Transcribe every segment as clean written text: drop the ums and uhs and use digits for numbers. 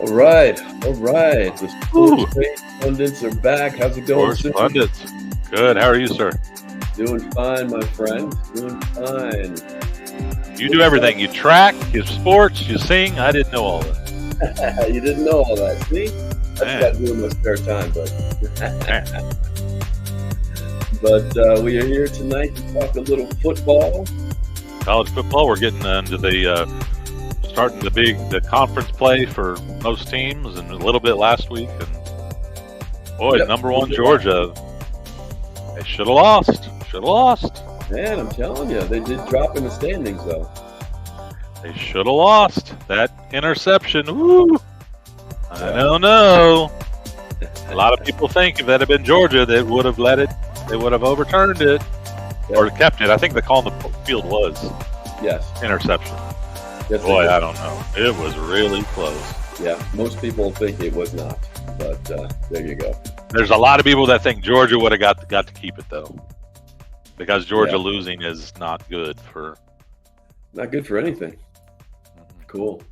All right, all right. The Ooh, Sportspage pundits are back. How's it going, Sports sir? Pundits. Good. How are you, sir? Doing fine, my friend. Doing fine. You do everything. You track, you sports, you sing. I didn't know all that. You didn't know all that. See, that's what I Man, do in my spare time. man. But we are here tonight to talk a little football. College football. We're getting into the starting the conference play for most teams, and a little bit last week. And boy, Yep. number one Georgia. They should have lost. Should have lost. Man, I'm telling you, they did drop in the standings, though. They should have lost that interception. Woo! I don't know. A lot of people think if that had been Georgia, they would have let it. They would have overturned it or kept it. I think the call on the field was Yes. interception. Yes, Boy, they did. I don't know. It was really close. Yeah, most people think it was not, but there you go. There's a lot of people that think Georgia would have got to keep it though, because Georgia Yeah. losing is not good for. Not good for anything. Cool.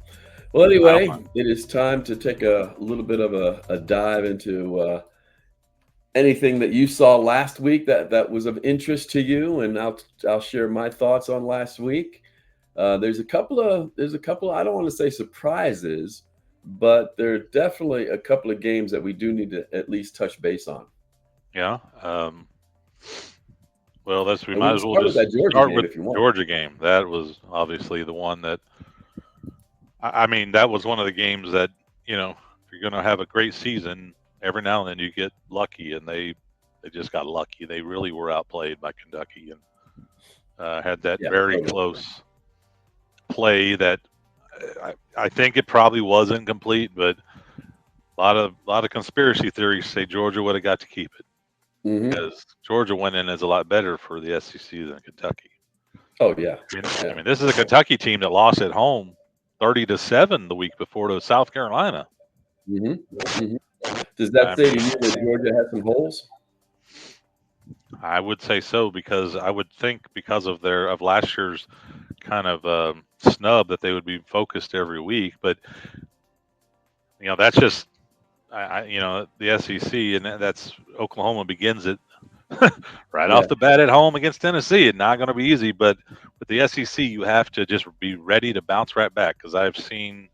Well, anyway, Wow. it is time to take a little bit of a dive into anything that you saw last week that was of interest to you, and I'll share my thoughts on last week. There's a couple of I don't want to say surprises, but there are definitely a couple of games that we do need to at least touch base on. Yeah. Well, we And we might can as well start with just that Georgia start game with if you want. Georgia game. That was obviously the one that. I mean, that was one of the games that if you're going to have a great season, every now and then you get lucky, and they just got lucky. They really were outplayed by Kentucky and had that Yeah, very totally. close play that I think it probably wasn't complete, but a lot of conspiracy theories say Georgia would have got to keep it Hmm. because Georgia went in as a lot better for the SEC than Kentucky. Oh yeah. I mean, this is a Kentucky team that lost at home 30-7 the week before to South Carolina. Hmm. Hmm. Does that I say to mean, you that Georgia has some holes? I would say so because I would think because of last year's kind of snub that they would be focused every week, but that's just the SEC, and that's Oklahoma begins it right Yeah. off the bat at home against Tennessee. It's not going to be easy, but with the SEC, you have to just be ready to bounce right back because I've seen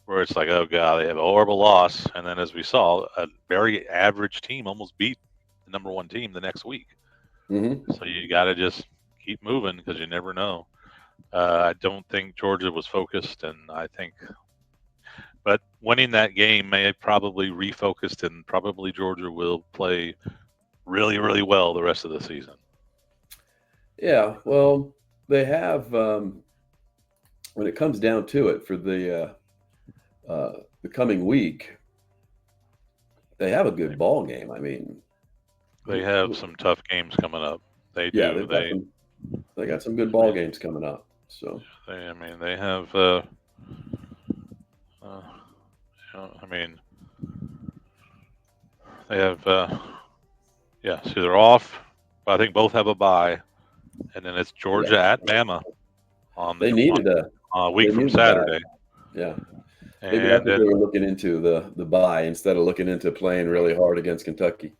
where it's like, oh god, they have a horrible loss, and then as we saw, a very average team almost beat the number one team the next week. Hmm. So you got to just keep moving because you never know. I don't think Georgia was focused, and but winning that game may have probably refocused, and probably Georgia will play really, really well the rest of the season. Yeah. Well, they have when it comes down to it for the coming week, they have a good ball game. I mean, They have some tough games coming up. They yeah, do. they got some good I ball mean, games coming up. So I mean, they have. I mean, they have. Yeah, so they're off. I think both have a bye, and then it's yeah, Georgia at Bama on they the needed on a they week from needed that. Saturday, Yeah, maybe that's and what they were looking into the bye instead of looking into playing really hard against Kentucky.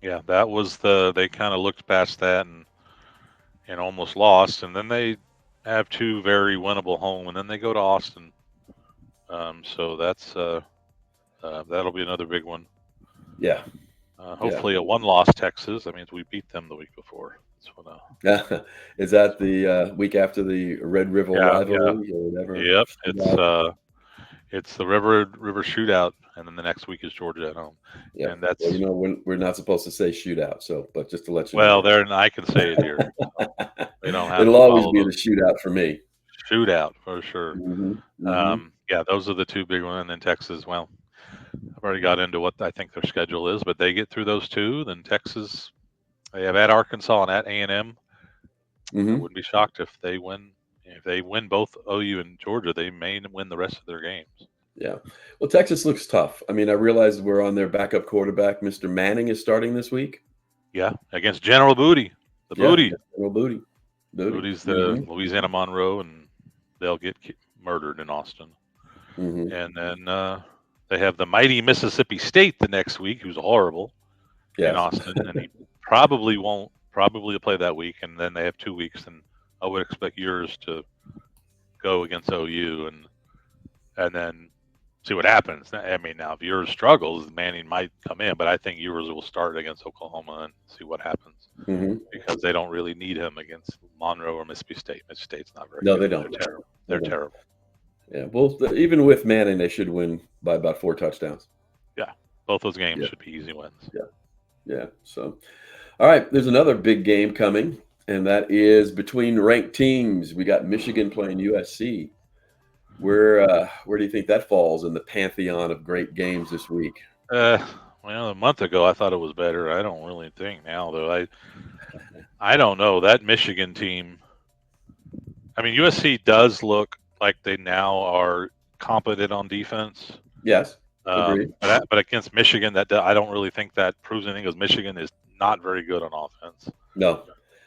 yeah, that was they kind of looked past that and almost lost, and then they have two very winnable home, and then they go to Austin. So that'll be another big one. Yeah, yeah. Hopefully, a one-loss Texas. That means we beat them the week before. That's what, Is that the week after the Red River yeah. rivalry or whatever? Yep. Shootout? It's the River Shootout, and then the next week is Georgia at home, Yeah. and Well, that's we're not supposed to say shootout, so but just to let you well, know. there I can say it here. They don't have It'll to always follow be the those shootout for me. shootout for sure. Hmm. Hmm. Yeah, those are the two big ones. And then Texas, well, I've already got into what I think their schedule is, but they get through those two. Then Texas, they have at Arkansas and at A&M. I Hmm. wouldn't be shocked if they win. If they win both OU and Georgia, they may win the rest of their games. Yeah. Well, Texas looks tough. I mean, I realize we're on their backup quarterback. Mr. Manning is starting this week. Yeah, against General Booty, the Yeah, Booty. General Booty. Booty. Booty's the Hmm. Louisiana Monroe, and they'll get murdered in Austin. Hmm. and then they have the mighty Mississippi State the next week, who's horrible in Yes. Austin, and he probably won't probably play that week, and then they have 2 weeks, and I would expect yours to go against OU, and then see what happens. I mean, now if yours struggles, Manning might come in, but I think yours will start against Oklahoma and see what happens Hmm. because they don't really need him against Monroe or Mississippi State. Mississippi State's not very No, they good. don't. They're terrible. They They're don't. terrible. Yeah. Well, even with Manning, they should win by about 4 touchdowns. Yeah, both those games Yeah. should be easy wins. Yeah. Yeah. So, all right. There's another big game coming, and that is between ranked teams. We got Michigan playing USC. Where do you think that falls in the pantheon of great games this week? Uh, well, a month ago I thought it was better. I don't really think now though. I don't know that Michigan team. I mean, USC does look like they now are competent on defense. Yes. Agreed. But against Michigan, I don't really think that proves anything because Michigan is not very good on offense. No.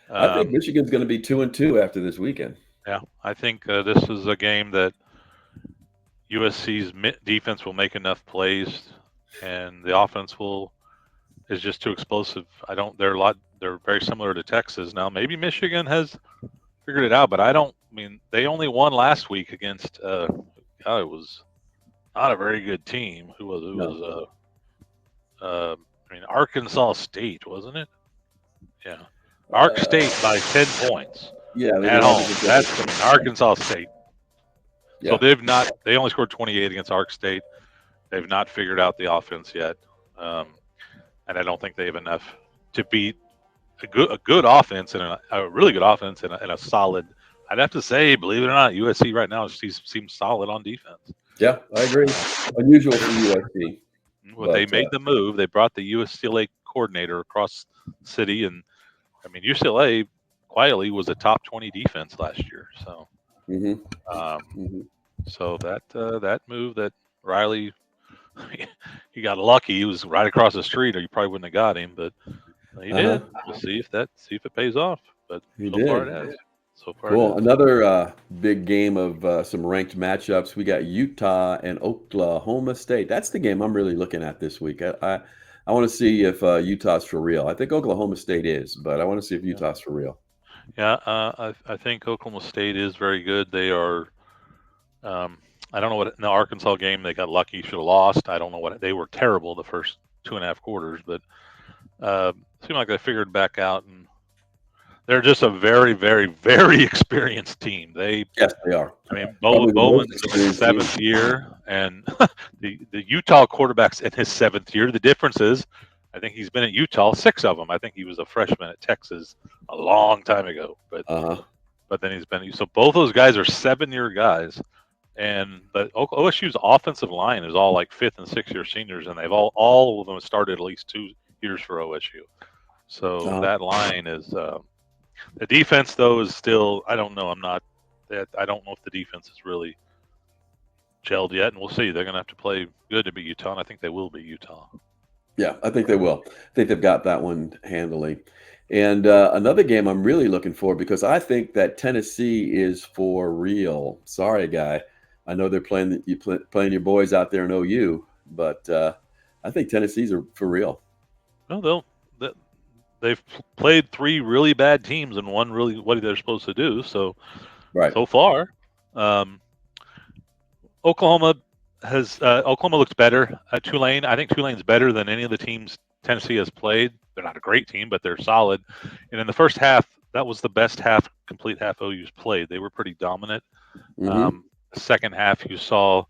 I think Um, Michigan's going to be 2-2 after this weekend. yeah, I think this is a game that USC's defense will make enough plays, and the offense is just too explosive. I don't. They're very similar to Texas now. Maybe Michigan has figured it out, but I don't. I mean, they only won last week against. God, it was not a very good team. Who was it? No. Was I mean, Arkansas State, wasn't it? Yeah, Ark State by 10 points Yeah. at home. That's Arkansas State. Yeah. So they've not. They only scored 28 against Ark State. They've not figured out the offense yet, and I don't think they have enough to beat a good offense and a really good offense and a solid. I'd have to say, believe it or not, USC right now seems solid on defense. Yeah, I agree. Unusual for USC. But they made the move. They brought the UCLA coordinator across the city, and I mean UCLA quietly was a top 20 defense last year. So, so that move that Riley, he got lucky. He was right across the street, or you probably wouldn't have got him. But he did. We'll see if it pays off. But so far it has. So far, cool. Another big game of some ranked matchups. We got Utah and Oklahoma State. That's the game I'm really looking at this week. I want to see if Utah's for real. I think Oklahoma State is, but I want to see if Utah's for real. Yeah, I think Oklahoma State is very good. They are. I don't know what in the Arkansas game they got lucky. Should have lost. I don't know what they were terrible the first 2.5 quarters, but seemed like they figured back out, and they're just a very, very, very experienced team. Yes, they are. I mean, Bowman's in his 7th year, and the Utah quarterback's in his 7th year. The difference is, I think he's been at Utah 6 of them. I think he was a freshman at Texas a long time ago, but then he's been. So both those guys are 7-year guys, and but OSU's offensive line is all like 5th and 6th year seniors, and they've all of them started at least 2 years for OSU. So that line is. The defense, though, is still. I don't know. I don't know if the defense is really gelled yet, and we'll see. They're going to have to play good to beat Utah, and I think they will beat Utah. Yeah, I think they will. I think they've got that one handily. And another game I'm really looking for because I think that Tennessee is for real. Sorry, guy. I know they're playing your boys out there in OU, but I think Tennessee's are for real. No, they've played 3 really bad teams and won really what they're supposed to do. So, so far, Oklahoma looks better. Tulane, I think Tulane's better than any of the teams Tennessee has played. They're not a great team, but they're solid. And in the first half, that was the best complete half OU's played. They were pretty dominant. Second half, you saw a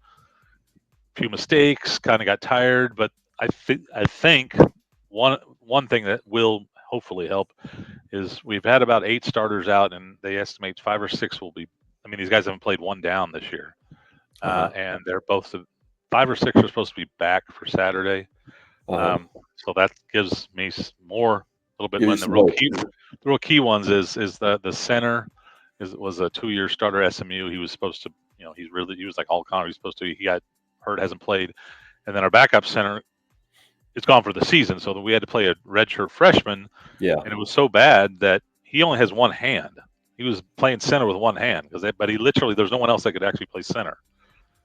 few mistakes, kind of got tired, but I think one thing that will hopefully help is we've had about 8 starters out, and they estimate 5 or 6 will be. I mean, these guys haven't played one down this year, and they're both 5 or 6 are supposed to be back for Saturday. So that gives me a little bit. When the real key ones is the center was a 2-year starter at SMU. He was supposed to, he was like all Connor. He's supposed to. He got hurt, hasn't played, and then our backup center. It's gone for the season, so we had to play a redshirt freshman. Yeah, and it was so bad that he only has one hand. He was playing center with one hand but he literally there's no one else that could actually play center.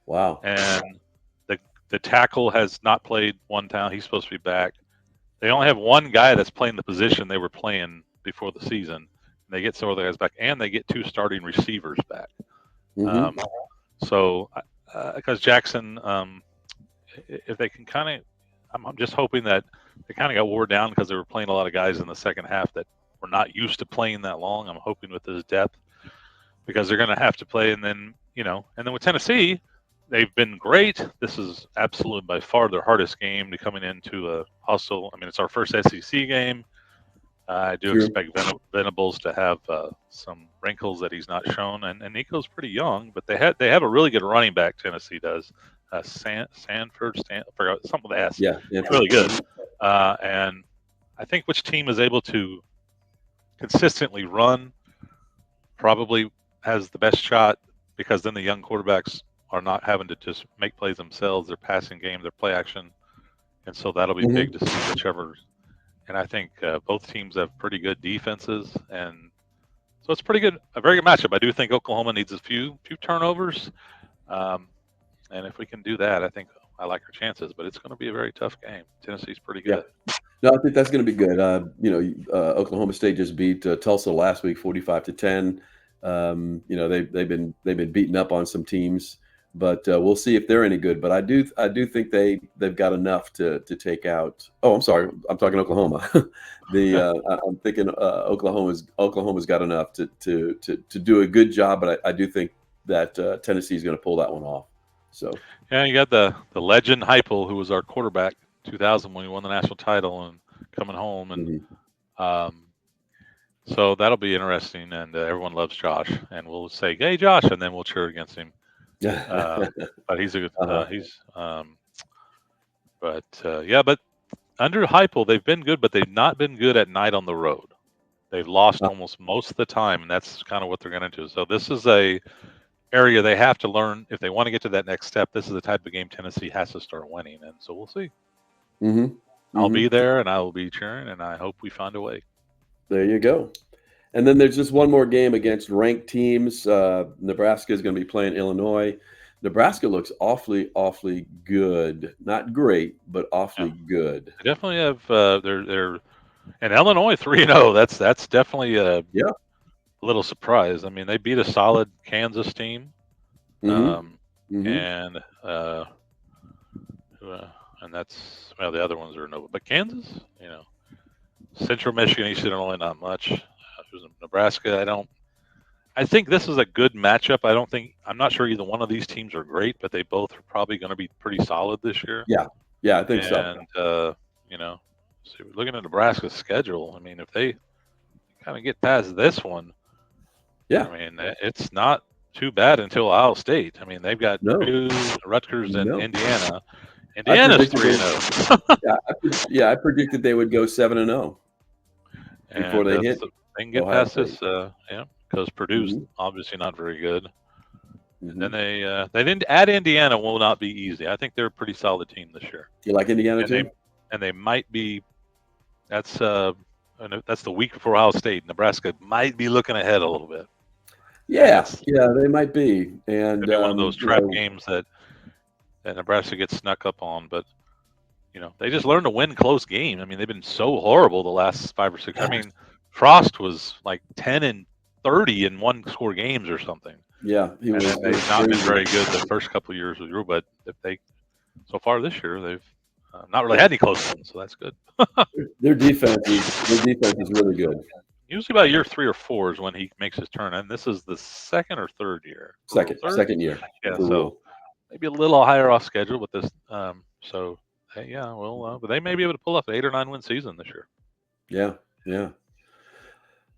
Wow. and the tackle has not played one time. He's supposed to be back. They only have one guy that's playing the position they were playing before the season. They get some other guys back, and they get two starting receivers back. Mm-hmm. Um, so, because Jackson, if they can kind of, I'm just hoping that they kind of got wore down because they were playing a lot of guys in the second half that were not used to playing that long. I'm hoping with his depth, because they're going to have to play, and then with Tennessee, they've been great. This is absolutely by far their hardest game to coming into a hustle. I mean, it's our first SEC game. I do True. expect Venables to have some wrinkles that he's not shown, and Nico's pretty young, but they have a really good running back. Tennessee does. I forgot something with the S. Yeah. Yeah. Really good, and I think which team is able to consistently run probably has the best shot, because then the young quarterbacks are not having to just make plays themselves. Their passing game, their play action, and so that'll be big Mm-hmm. to see whichever. And I think both teams have pretty good defenses, and so it's a very good matchup. I do think Oklahoma needs a few turnovers, um, and if we can do that, I think I like our chances. But it's going to be a very tough game. Tennessee's pretty Yeah. good. No, I think that's going to be good. Oklahoma State just beat Tulsa last week, 45-10. They've been beaten up on some teams, but we'll see if they're any good. But I do think they've got enough to take out. Oh, I'm sorry, I'm talking Oklahoma. I'm thinking Oklahoma's got enough to do a good job, but I do think that Tennessee's going to pull that one off. So Yeah, you got the legend Heupel, who was our quarterback 2000 when we won the national title, and coming home, and mhm. um, so that'll be interesting. And everyone loves Josh, and we'll say, "Hey, Josh," and then we'll cheer against him. But he's a good. Uh-huh. But under Heupel, they've been good, but they've not been good at night on the road. They've lost Uh, almost most of the time, and that's kind of what they're going to do. So this is a area they have to learn if they want to get to that next step. This is the type of game Tennessee has to start winning, and so we'll see. mhm. I'll be Mhm. there, and I will be cheering, and I hope we find a way. There you go. And then there's just one more game against ranked teams. Nebraska is going to be playing Illinois. Nebraska looks awfully, awfully good. Not great, but Yeah, awfully good. they definitely have. They're and Illinois 3-0. That's definitely a Yeah. little surprise. I mean, they beat a solid Kansas team, Mhm. um, Mhm. and uh, and that's, well, the other ones are no, but Kansas, Central Michigan, East Illinois, not much. Nebraska, I think this is a good matchup. I'm not sure either one of these teams are great, but they both are probably going to be pretty solid this year. Yeah. Yeah, I think so. And you know, so looking at Nebraska's schedule, I mean, if they kind of get past this one, Yeah. I mean, it's not too bad until Ohio State. I mean, they've got No. Purdue, Rutgers, and No. Indiana. I Indiana's predicted 3 they and 0, I predicted they would go 7-0 before and they hit so they can get Ohio past State. this. Yeah, because Purdue's Mhm. obviously not very good. And then Mhm. they didn't add Indiana will not be easy. I think they're a pretty solid team this year, You like Indiana and they too? and they might be. That's that's the week before Ohio State. Nebraska might be looking ahead a little bit, and Yeah. it's Yeah, they might be. And could be one of those trap games that Nebraska gets snuck up on. But they just learned to win close games. I mean, they've been so horrible the last 5 or 6. I mean, Frost was like 10-30 in one score games or something, Yeah, he and was then it was they've not been crazy. very good the first couple of years with Drew. But if they so far this year they've not really had any close ones, so that's good. Their defense is really good. Usually about year 3 or 4 is when he makes his turn, and this is the second or third year for Rule. Second Third, second year yeah. for So Rule. maybe a little higher off schedule with this. So hey, yeah, well, but they may be able to pull off an 8 or 9 win season this year. Yeah, yeah.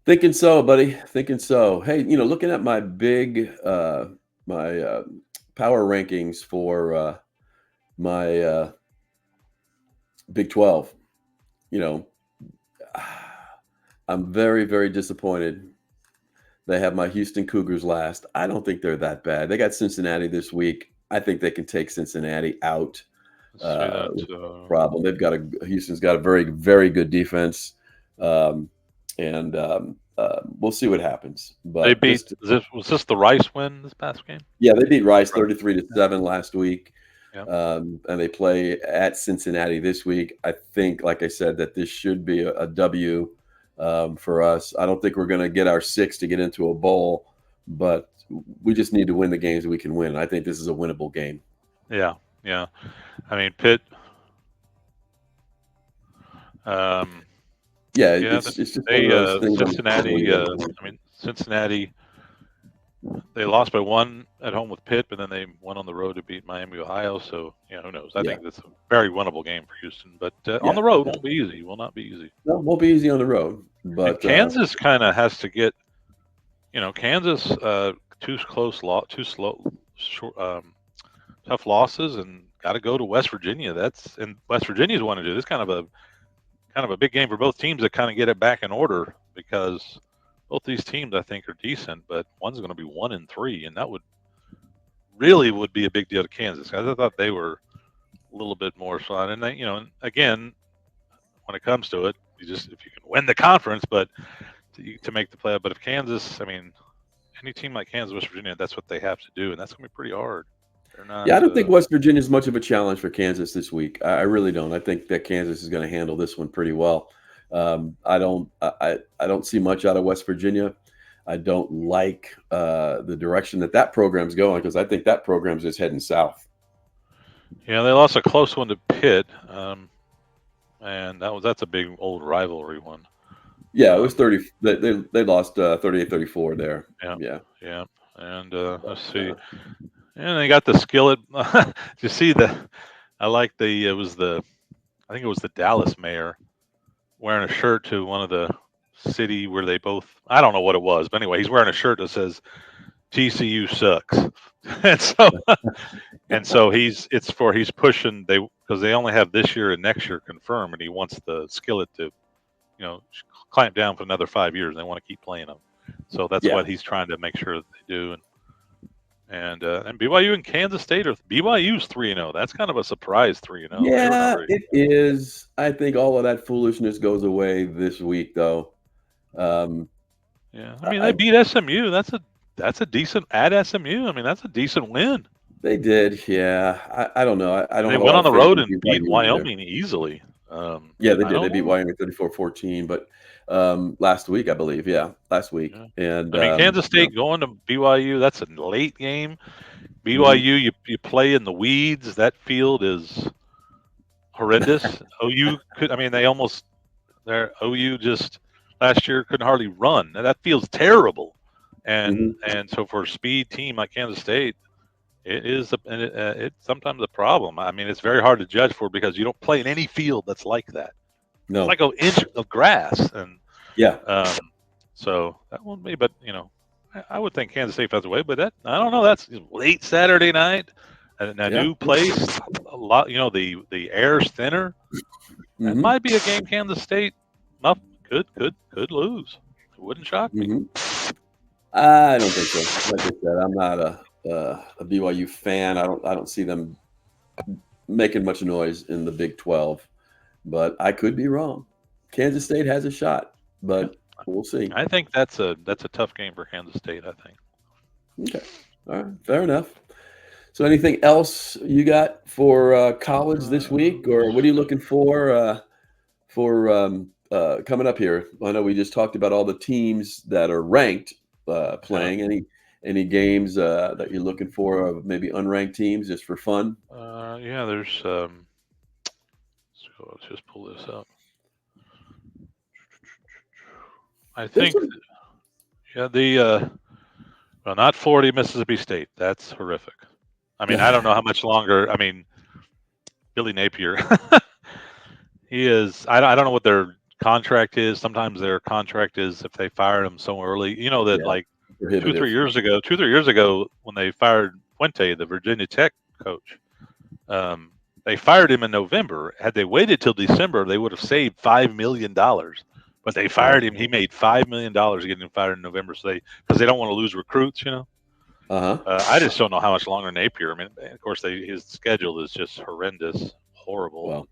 Thinking so, buddy. Thinking so. Hey, looking at my my power rankings for my Big 12, you know, I'm very, very disappointed. They have my Houston Cougars last. I don't think they're that bad. They got Cincinnati this week. I think they can take Cincinnati out Let's see that. with no problem. Houston's got a very, very good defense, and we'll see what happens. They But beat. just Was this the Rice win this past game? yeah, they beat Rice Right. 33-7 last week. Yeah. And they play at Cincinnati this week. I think, like I said, that this should be a W for us. I don't think we're going to get our 6 to get into a bowl, but we just need to win the games we can win. I think this is a winnable game. Yeah. Yeah. I mean, Pitt. Um, Yeah, yeah. it's just one They of those things. Cincinnati. I mean, Cincinnati. They lost by 1 at home with Pitt, but then they went on the road to beat Miami, Ohio. So yeah, who knows? I Yeah, think that's a very winnable game for Houston, but on yeah, the road yeah. won't be easy. Will not be easy. No, won't be easy on the road, And but Kansas kind of has to get. Kansas two two slow, short, tough losses, and got to go to West Virginia. And West Virginia's want to do this kind of a big game for both teams to kind of get it back in order, because both these teams I think are decent, but one's going to be 1-3, and that would be a big deal to Kansas. I thought they were a little bit more fun, and they, again, when it comes to it, if you can win the conference, but to make the playoff. But if Kansas, I mean, any team like Kansas, West Virginia, that's what they have to do, and that's going to be pretty hard. They're not. yeah, I don't think West Virginia is much of a challenge for Kansas this week. I really don't. I think that Kansas is going to handle this one pretty well. I don't see much out of West Virginia. I don't like the direction that program's going, because I think that program's just heading south. Yeah, they lost a close one to Pitt, and that's a big old rivalry one. Yeah, it was 30. They lost 38-34 there. Yeah, Yeah. yeah. And let's see. And they got the skillet. Did you see I like I think it was the Dallas mayor wearing a shirt to one of the city where they both, I don't know what it was, but anyway, he's wearing a shirt that says TCU sucks. and so he's pushing, because they only have this year and next year confirmed, and he wants the skillet to, clamp down for another 5 years. And they want to keep playing them. So that's Yeah. what he's trying to make sure that they do. And BYU and Kansas State, or BYU's 3-0. That's kind of a surprise 3-0. Yeah, it is. I think all of that foolishness goes away this week, though. Yeah, I mean, they beat SMU. That's a decent at SMU. I mean, that's a decent win. They did. Yeah, I don't know. I don't. They have a went lot on of the faith road in and beat BYU either. Wyoming easily. Yeah, they I did. They don't beat know. Wyoming 34-14, but last week, I believe. Yeah, last week. Yeah. And I mean, Kansas State going to BYU. That's a late game. BYU, you play in the weeds. That field is horrendous. OU could. I mean, OU just last year couldn't hardly run. Now, that feels terrible. And so for a speed team like Kansas State, it is it's sometimes a problem. I mean, it's very hard to judge for, because you don't play in any field that's like that. No. It's like an inch of grass, and yeah. So that won't be. But I would think Kansas State finds a way. But I don't know. That's late Saturday night, and a new place. A lot. The air's thinner. That might be a game Kansas State could lose. It wouldn't shock me. I don't think so. Like I said, I'm not a BYU fan. I don't see them making much noise in the Big 12, but I could be wrong. Kansas State has a shot, but we'll see. I think that's a tough game for Kansas State, I think. Okay. All right. Fair enough. So anything else you got for college this week, or what are you looking for coming up here? I know we just talked about all the teams that are ranked playing. Any games that you're looking for, maybe unranked teams, just for fun? Yeah, there's so let's just pull this up. I think well, not Florida, Mississippi State. That's horrific. I mean, I don't know how much longer. I mean, Billy Napier, he is. I don't know what their contract is. Sometimes their contract is, if they fired him so early, like 2 or 3 years ago, when they fired Fuente, the Virginia Tech coach, they fired him in November. Had they waited till December, they would have saved $5 million. But they fired him. He made $5 million getting him fired in November. So because they don't want to lose recruits, I just don't know how much longer Napier. I mean, of course, his schedule is just horrendous, horrible. Well,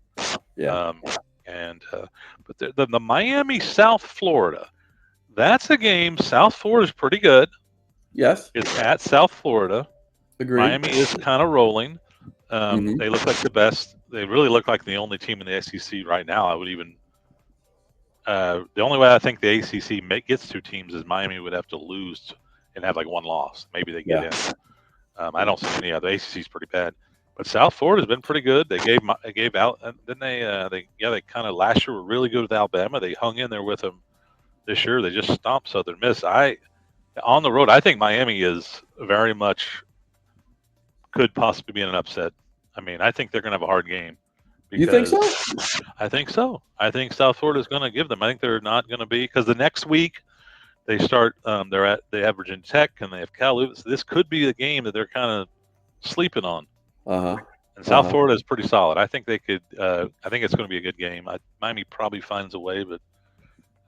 yeah. But the Miami, South Florida, that's a game. South Florida's pretty good. Yes, It's at South Florida. agreed. Miami is kind of rolling. Hmm. They look like the best. They really look like the only team in the SEC right now. I would even the only way I think the ACC gets two teams is Miami would have to lose and have like one loss. Maybe they get Yeah. in. I don't see any other. The ACC is pretty bad, but South Florida's been pretty good. They gave out. Then they kind of last year were really good with Alabama. They hung in there with them this year. They just stomped Southern Miss. On the road, I think Miami is very much could possibly be in an upset. I mean, I think they're going to have a hard game You think because so? I think so. I think South Florida is going to give them. I think they're not going to be because the next week they start. They have Virginia Tech and they have Cal. So this could be the game that they're kind of sleeping on. Uh-huh. And South Florida is pretty solid. I think they could. I think it's going to be a good game. Miami probably finds a way, but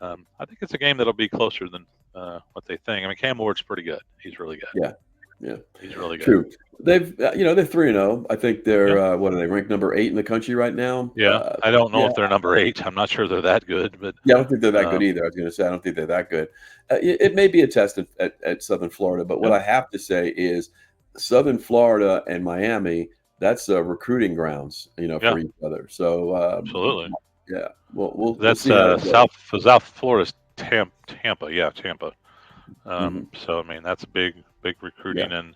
I think it's a game that'll be closer than what they think. I mean, Cam Ward's pretty good. He's really good. Yeah. Yeah. He's really good. True. They've they're 3-0. I think they're what are they ranked number 8 in the country right now? Yeah, I don't know if they're number 8. I'm not sure they're that good, but yeah, I don't think they're that good either. I was going to say I don't think they're that good. It may be a test at Southern Florida, but what I have to say is Southern Florida and Miami. That's recruiting grounds, for each other. So absolutely, yeah. We'll that's see how South Florida's Tampa. Yeah, Tampa. Mhm. So I mean, that's big recruiting, and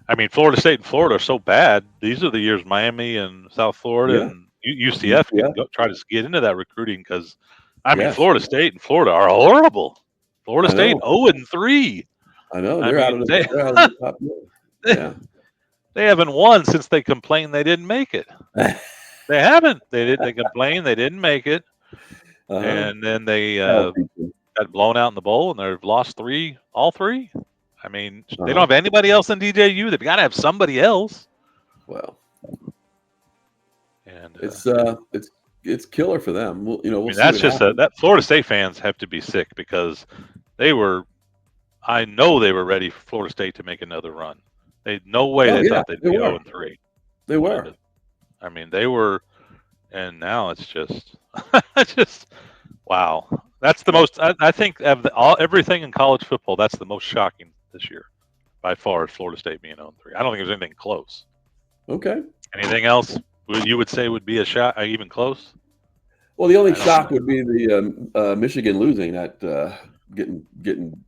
I mean, Florida State and Florida are so bad. These are the years Miami and South Florida and UCF can try to get into that recruiting because, I mean, Florida State and Florida are horrible. Florida State 0-3. I know they're out of the top. Yeah. They haven't won since they complained they didn't make it. They haven't. They complained they didn't make it, and then they got blown out in the bowl, and they've lost all three. I mean, they don't have anybody else in DJU. They've got to have somebody else. Well, and it's killer for them. We'll I mean, that's just that Florida State fans have to be sick because I know they were ready for Florida State to make another run. No way they thought they'd be 0-3. They were. I mean, they were, and now it's just, wow. That's the most. I think of everything in college football, that's the most shocking this year, by far, is Florida State being 0-3. I don't think there's anything close. Okay. Anything else you would say would be a shot, even close? Well, the only shock would be the Michigan losing that, getting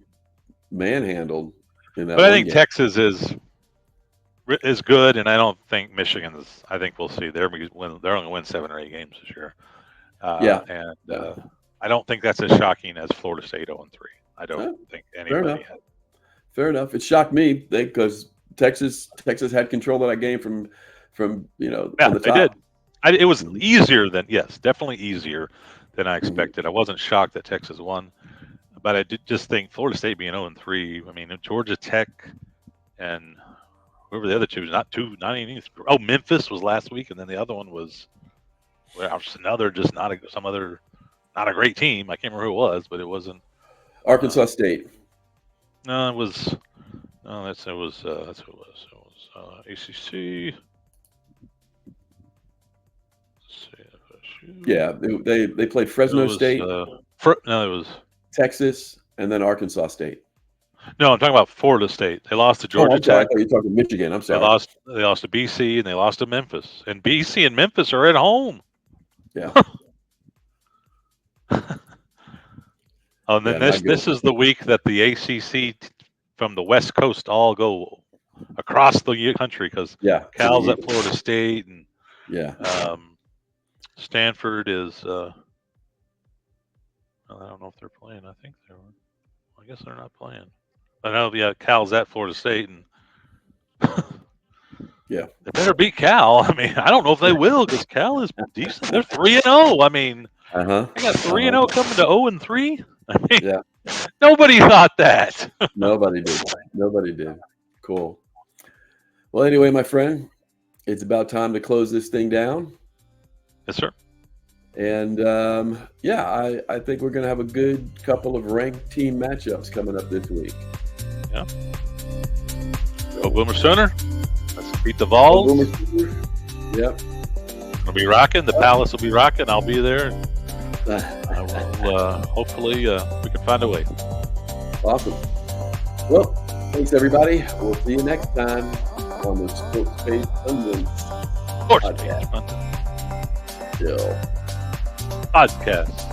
manhandled in that. But I think Texas is good, and I don't think Michigan's. I think we'll see. They're only going to win 7 or 8 games this year. I don't think that's as shocking as Florida State 0-3. I don't think anybody had. Fair enough. It shocked me because Texas had control of that game from the top. They did. It was definitely easier than I expected. I wasn't shocked that Texas won, but I did just think Florida State being 0-3. I mean, Georgia Tech and whoever the other two, not even. Oh, Memphis was last week, and then the other one was another not a great team. I can't remember who it was, but it wasn't Arkansas State. No, it was. No, that's who it was. It was ACC. Yeah, they played Fresno State. No, it was Texas, and then Arkansas State. No, I'm talking about Florida State. They lost to Georgia Tech. I thought you were talking Michigan. I'm sorry. They lost to BC and they lost to Memphis. And BC and Memphis are at home. Yeah. And then this is the week that the ACC from the West Coast all go across the country because Cal's at Florida State and Stanford is. I don't know if they're playing. I think they were. I guess they're not playing. I know. Cal's at Florida State and. Yeah, they better beat Cal. I mean, I don't know if they will because Cal is decent. They're 3-0. I mean, they got 3-0 coming to 0-3. I mean, nobody thought that. Nobody did. Cool. Well, anyway, my friend, it's about time to close this thing down. Yes, sir. And I think we're going to have a good couple of ranked team matchups coming up this week. Yeah. Go Boomer Sooner. Let's beat the Vols. Yep. We'll be rocking. The Palace will be rocking. I'll be there. Hopefully we can find a way. Awesome. Well, thanks everybody. We'll see you next time on the Sportspage Pundit Sportspage podcast. Chill. podcast.